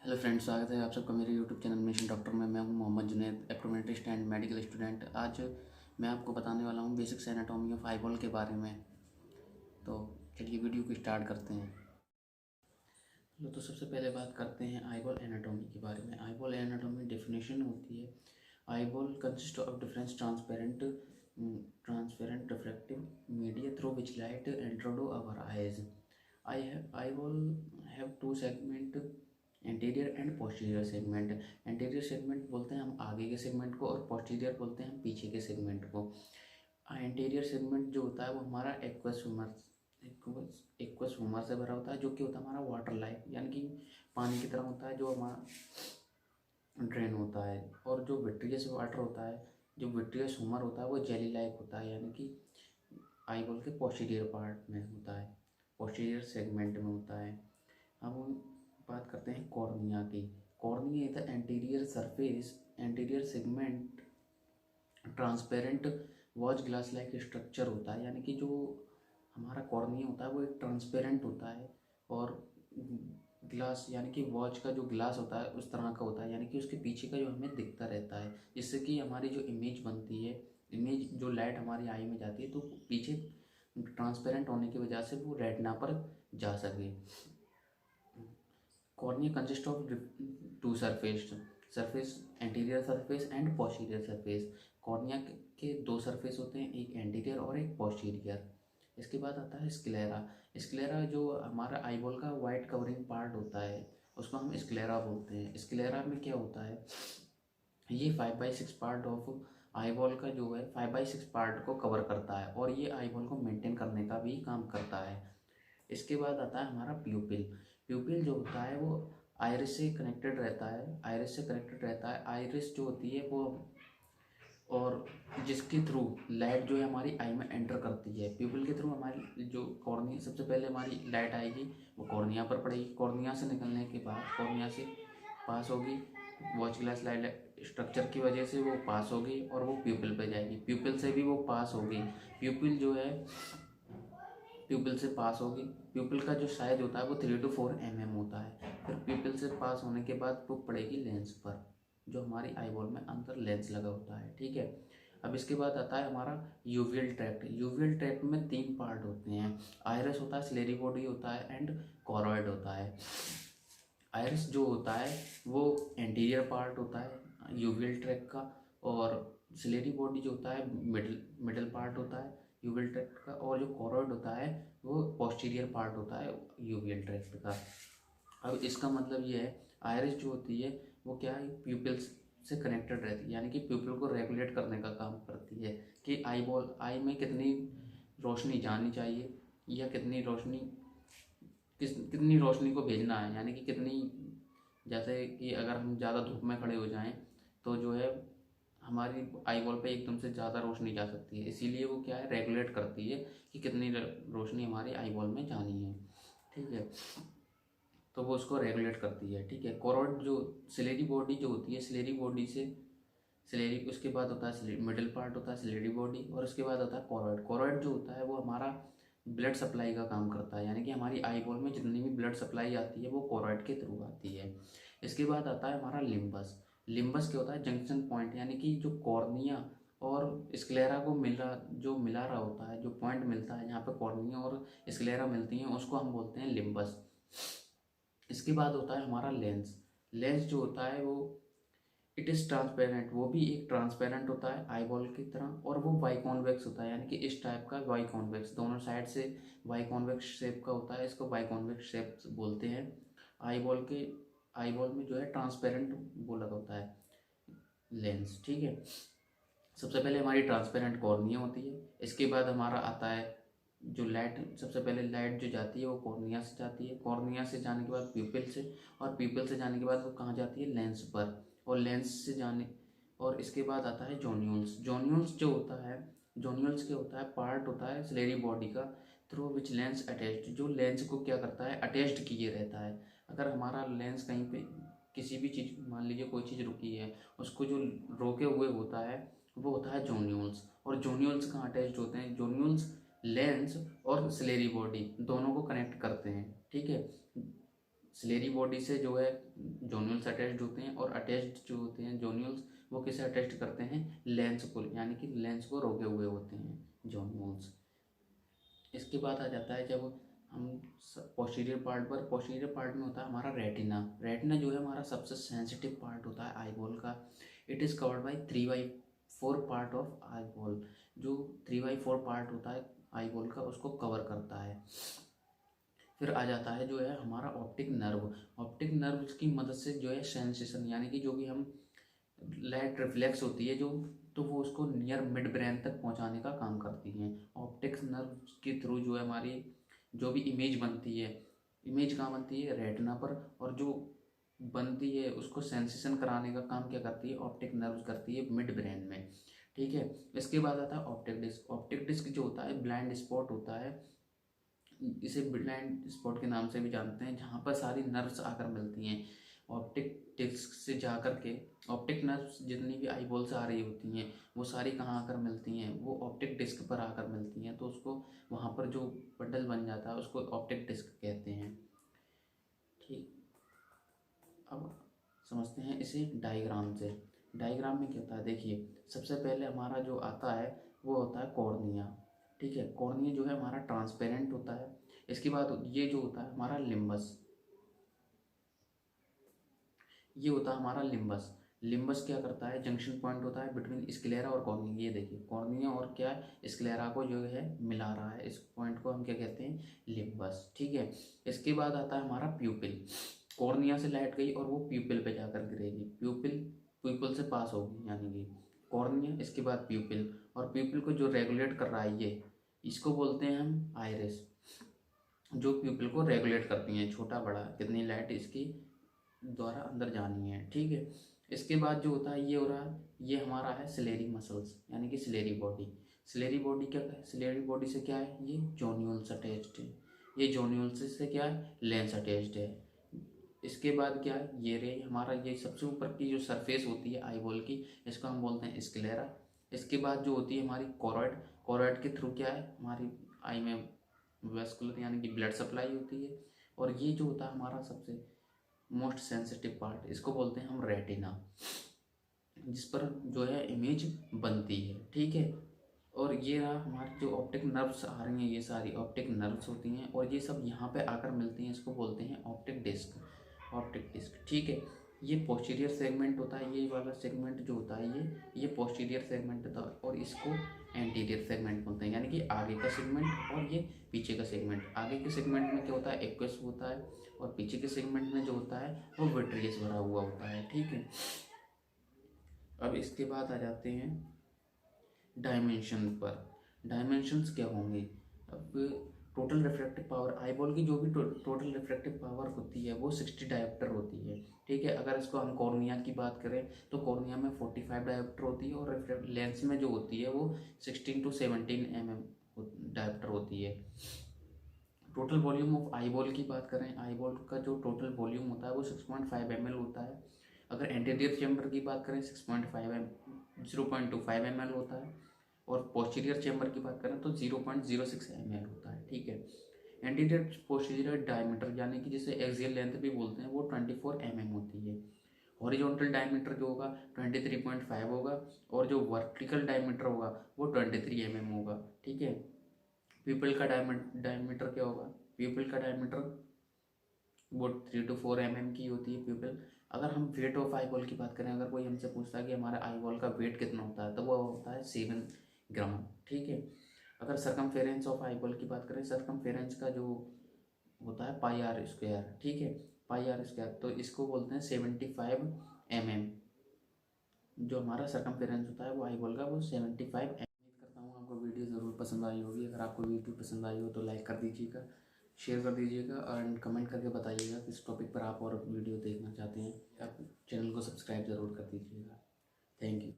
Hello friends, स्वागत है आप सबका मेरे यूट्यूब चैनल मिशन डॉक्टर में। मैं हूं Mohammad Junaid, optometrist and medical student. आज मैं आपको बताने वाला हूं बेसिक्स एनाटॉमी ऑफ आईबॉल के बारे में। तो चलिए वीडियो को स्टार्ट करते हैं। तो सबसे पहले बात करते हैं आईबॉल एनाटॉमी के बारे में। आईबॉल एनाटॉमी डेफिनेशन होती है, eyeball consist of difference transparent reflective media through which light enter to our eyes. eyeball have two segment, anterior and posterior segment. Anterior segment बोलते हैं हम आगे के सेगमेंट को, और पोस्टीरियर बोलते हैं हम पीछे के सेगमेंट को। एंटीरियर सेगमेंट जो होता है वो हमारा एक्वस ह्यूमर से भरा होता है, जो कि होता है हमारा वाटर लाइक, यानी कि पानी की तरह होता है, जो हमारा ड्रेन होता है। और जो विट्रियस वाटर होता है, जो विट्रियस ह्यूमर होता है, वो जेली लाइक होता है, यानी कि आईबॉल के पोस्टीरियर पार्ट में होता है, पोस्टीरियर सेगमेंट में होता है। अब हम बात करते हैं कॉर्निया की। Cornea is the anterior surface, anterior segment transparent watch glass like structure होता है, यानी कि जो हमारा कॉर्निया होता है वो एक ट्रांसपेरेंट होता है और ग्लास यानी कि वॉच का जो ग्लास होता है उस तरह का होता है, यानी कि उसके पीछे का जो हमें दिखता रहता है, जिससे कि हमारी जो इमेज बनती है, इमेज जो लाइट हमारी आई में जाती है, तो पीछे ट्रांसपेरेंट होने की वजह से वो रेटिना पर जा सके। Cornea consist of two surface anterior surface and posterior surface. Cornea के दो सरफेस होते हैं, एक एंटीरियर और एक पोस्टीरियर। इसके बाद आता है स्क्लेरा। स्क्लेरा जो हमारा आईबॉल का वाइट कवरिंग पार्ट होता है, उसको हम स्क्लेरा बोलते हैं। स्क्लेरा में क्या होता है, ये 5/6 पार्ट ऑफ आईबॉल का जो है 5/6 पार्ट को कवर करता है, और ये आईबॉल को मेंटेन करने का भी काम करता है। इसके बाद आता है हमारा प्यूपिल। प्यूपिल जो होता है वो आइरिस से कनेक्टेड रहता है, आइरिस से कनेक्टेड रहता है। आइरिस जो होती है वो, और जिसके थ्रू लाइट जो है हमारी आई में एंटर करती है, प्यूपिल के थ्रू हमारी जो कॉर्निया, सबसे पहले हमारी लाइट आएगी वो कॉर्निया पर पड़ेगी, कॉर्निया से निकलने के बाद कॉर्निया से पास होगी, वॉच ग्लास लाइट स्ट्रक्चर की वजह से वो पास होगी और वो प्यूपिल पे जाएगी, प्यूपिल से भी वो पास होगी। प्यूपिल जो है प्यूपिल से पास होगी। प्यूपिल का जो साइज होता है वो 3 to 4 mm होता है। फिर प्यूपिल से पास होने के बाद वो पड़ेगी लेंस पर, जो हमारी आईबॉल में अंदर लेंस लगा होता है, ठीक है। अब इसके बाद आता है हमारा यूवियल ट्रैक्ट। यूवियल ट्रैक्ट में 3 पार्ट होते हैं, आइरिस होता है, सिलेरी बॉडी होता है एंड कॉरॉइड होता है। आइरिस जो होता है वो एंटीरियर पार्ट होता है यूवियल ट्रैक्ट का, और सिलेरी बॉडी जो होता है मिडल पार्ट होता है यूवियल ट्रैक्ट का, और जो कॉरॉइड होता है वो पोस्टीरियर पार्ट होता है यूवियल ट्रैक्ट का। अब इसका मतलब ये है, आइरिस जो होती है वो क्या है, प्यूपिल्स से कनेक्टेड रहती है, यानी कि प्यूपिल को रेगुलेट करने का काम करती है कि आई में कितनी रोशनी जानी चाहिए, या कितनी रोशनी को भेजना है, यानी कि कितनी, जैसे कि अगर हम ज़्यादा धूप में खड़े हो जाएं तो जो है हमारी आईबॉल पे एकदम से ज़्यादा रोशनी जा सकती है, इसीलिए वो क्या है, रेगुलेट करती है कि कितनी रोशनी हमारी आईबॉल में जानी है, ठीक है। तो वो उसको रेगुलेट करती है, ठीक है। कोरोइड जो सिलेरी बॉडी जो होती है, सिलेरी बॉडी से सिलेरी, उसके बाद होता है मिडिल पार्ट होता है सिलेरी बॉडी, और उसके बाद होता है कोरोइड। कोरोइड जो होता है वो हमारा ब्लड सप्लाई का काम करता है, यानी कि हमारी आईबॉल में जितनी भी ब्लड सप्लाई आती है वो कोरोइड के थ्रू आती है। इसके बाद आता है हमारा लिम्बस। लिम्बस क्या होता है, जंक्शन पॉइंट, यानी कि जो कॉर्निया और स्क्लेरा को मिला रहा होता है, जो पॉइंट मिलता है जहाँ पे कॉर्निया और स्क्लेरा मिलती हैं, उसको हम बोलते हैं लिम्बस। इसके बाद होता है हमारा लेंस। लेंस जो होता है वो इट इज़ ट्रांसपेरेंट, वो भी एक ट्रांसपेरेंट होता है आईबॉल की तरह, और वो वाई कॉन्वेक्स होता है, यानी कि इस टाइप का वाई कॉन्वेक्स, दोनों साइड से वाई कॉन्वेक्स शेप का होता है, इसको वाई कॉन्वेक्स शेप बोलते हैं। आईबॉल में जो है ट्रांसपेरेंट वो लगा होता है लेंस, ठीक है। सबसे पहले हमारी ट्रांसपेरेंट कॉर्निया होती है, इसके बाद हमारा आता है जो लाइट, सबसे पहले लाइट जो जाती है वो कॉर्निया से जाती है, कॉर्निया से जाने के बाद प्यूपिल से, और प्यूपिल से जाने के बाद वो कहाँ जाती है, लेंस पर, और लेंस से जाने, और इसके बाद आता है जोन्यूल्स। जोन्यूल्स जो होता है, जोन्यूल्स क्या होता है, पार्ट होता है सिलेरी बॉडी का थ्रू विच लेंस अटैच्ड, जो लेंस को क्या करता है, अटैच्ड किए रहता है। अगर हमारा लेंस कहीं पे किसी भी चीज़, मान लीजिए कोई चीज़ रुकी है, उसको जो रोके हुए होता है वो होता है जोन्यूल्स। और जोन्यूल्स कहाँ अटैच्ड होते हैं, जोन्यूल्स लेंस और सिलेरी बॉडी दोनों को कनेक्ट करते हैं, ठीक है। सिलेरी बॉडी से जो है जोन्यूल्स अटैच्ड होते हैं, और अटैच्ड जो होते हैं जोन्यूल्स वो किसे अटैच्ड करते हैं, लेंस को, यानी कि लेंस को रोके हुए होते हैं जोन्यूल्स। इसके बाद आ जाता है जब हम पोस्टीरियर पार्ट पर, पोस्टीरियर पार्ट में होता है हमारा रेटिना। रेटिना जो है हमारा सबसे सेंसिटिव पार्ट होता है आईबॉल का। It is covered by 3/4 part of eyeball. जो 3/4 पार्ट होता है आईबॉल का उसको कवर करता है। फिर आ जाता है जो है हमारा ऑप्टिक नर्व। ऑप्टिक नर्व की मदद से जो है सेंसेशन, यानी कि जो भी हम लाइट रिफ्लेक्स होती है जो, तो वो उसको नियर मिड ब्रेन तक पहुंचाने का काम करती हैं। ऑप्टिक नर्व के थ्रू जो है हमारी जो भी इमेज बनती है, इमेज कहाँ बनती है, रेटिना पर, और जो बनती है उसको सेंसेशन कराने का काम क्या करती है, ऑप्टिक नर्व करती है मिड ब्रेन में। ठीक है। इसके बाद आता है ऑप्टिक डिस्क। ऑप्टिक डिस्क जो होता है ब्लाइंड स्पॉट होता है, इसे ब्लाइंड स्पॉट के नाम से भी जानते हैं, जहाँ पर सारी नर्व्स आकर मिलती हैं। ऑप्टिक डिस्क से जा कर के ऑप्टिक नर्व्स जितनी भी आईबॉल से आ रही होती हैं वो सारी कहाँ आकर मिलती हैं, वो ऑप्टिक डिस्क पर आकर मिलती हैं। तो उसको वहाँ पर जो बंडल बन जाता है उसको ऑप्टिक डिस्क कहते हैं। ठीक, अब समझते हैं इसे डायग्राम से। डायग्राम में क्या होता है, देखिए सबसे पहले हमारा जो आता है वो होता है कॉर्निया। ठीक है, कॉर्निया जो है हमारा ट्रांसपेरेंट होता है। इसके बाद ये जो होता है हमारा लिम्बस, ये होता है हमारा लिम्बस। लिम्बस क्या करता है, जंक्शन पॉइंट होता है बिटवीन स्क्लेरा और कॉर्निया। ये देखिए कॉर्निया और क्या है, स्क्लेरा को जो है मिला रहा है, इस पॉइंट को हम क्या कहते हैं, लिम्बस। ठीक है। इसके बाद आता है हमारा प्यूपिल। कॉर्निया से लाइट गई और वो प्यूपिल पे जाकर गिरेगी, प्यूपिल प्यूपिल से पास होगी, यानी कि कॉर्निया, इसके बाद प्यूपिल, और प्यूपिल को जो रेगुलेट कर रहा है ये, इसको बोलते हैं हम आइरिस, जो प्यूपिल को रेगुलेट करती हैं, छोटा बड़ा कितनी लाइट इसकी द्वारा अंदर जानी है। ठीक है। इसके बाद जो होता है ये हो रहा है, ये हमारा है सिलेरी मसल्स, यानी कि सिलेरी बॉडी। सिलेरी बॉडी क्या है, सिलेरी बॉडी से क्या है, ये जोन्यूल्स अटैच्ड है, ये जोन्यूल्स से क्या है, लेंस अटैच्ड है। इसके बाद क्या है, ये रे हमारा, ये सबसे ऊपर की जो सरफेस होती है आईबॉल की, इसको हम बोलते हैं स्क्लेरा। इसके बाद जो होती है हमारी कोरॉइड, कोरॉइड के थ्रू क्या है हमारी आई में वेस्कुलर यानी कि ब्लड सप्लाई होती है। और ये जो होता है हमारा सबसे मोस्ट सेंसिटिव पार्ट, इसको बोलते हैं हम रेटिना, जिस पर जो है इमेज बनती है। ठीक है। और ये रहा हमारी जो ऑप्टिक नर्व्स आ रही हैं, ये सारी ऑप्टिक नर्व्स होती हैं और ये सब यहाँ पे आकर मिलती हैं, इसको बोलते हैं ऑप्टिक डिस्क, ऑप्टिक डिस्क। ठीक है। ये पोस्टीरियर सेगमेंट होता है, ये वाला सेगमेंट जो होता है ये पोस्टीरियर सेगमेंट होता है, और इसको एंटीरियर सेगमेंट बोलते हैं, यानी कि आगे का सेगमेंट और ये पीछे का सेगमेंट। आगे के सेगमेंट में क्या होता है, एक्वस होता है, और पीछे के सेगमेंट में जो होता है वो विट्रियस भरा हुआ होता है। ठीक है। अब इसके बाद आ जाते हैं डायमेंशन पर। डायमेंशंस क्या होंगे, अब टोटल रिफ्रैक्टिव पावर, आईबॉल की जो भी टोटल रिफ्रैक्टिव पावर होती है वो 60 डायोप्टर होती है। ठीक है। अगर इसको हम कॉर्निया की बात करें तो कॉर्निया में 45 डायोप्टर होती है, और लेंस में जो होती है वो 16 to 17 mm डायोप्टर होती है। टोटल वॉल्यूम ऑफ आईबॉल की बात करें, आईबॉल का जो टोटल वॉल्यूम होता है वो 6.5 ml होता है। अगर एंटीरियर चैम्बर की बात करें 0.25 ml होता है, और पोस्टीरियर चैम्बर की बात करें तो 0.06 ml होता है। ठीक है। एंटीरियर पोस्टीरियर डायमीटर यानी कि जिसे एक्सियल लेंथ भी बोलते हैं वो 24 mm होती है। हॉरिजॉन्टल डायमीटर जो होगा 23.5 होगा, और जो वर्टिकल डायमीटर होगा वो 23 mm होगा। ठीक है। पीपल का डायमीटर क्या होगा, पीपल का डायमीटर वो 3 to 4 mm की होती है पीपल। अगर हम वेट ऑफ आईबॉल की बात करें, अगर कोई हमसे पूछता है कि हमारा आईबॉल का वेट कितना होता है तो वो होता है 7 ग्राम। ठीक है। अगर सरकमफेरेंस ऑफ आईबॉल की बात करें, सरकमफेरेंस का जो होता है पाई आर स्क्वायर। ठीक है, पाई आर स्क्वायर, तो इसको बोलते हैं 75 mm। जो हमारा सरकमफेरेंस होता है वो आईबॉल का वो 75 mm। उम्मीद करता हूँ आपको वीडियो ज़रूर पसंद आई होगी। अगर आपको वीडियो पसंद आई हो तो लाइक कर दीजिएगा, शेयर कर दीजिएगा, और कमेंट करके बताइएगा किस टॉपिक पर आप और वीडियो देखना चाहते हैं। आप चैनल को सब्सक्राइब ज़रूर कर दीजिएगा। Thank you.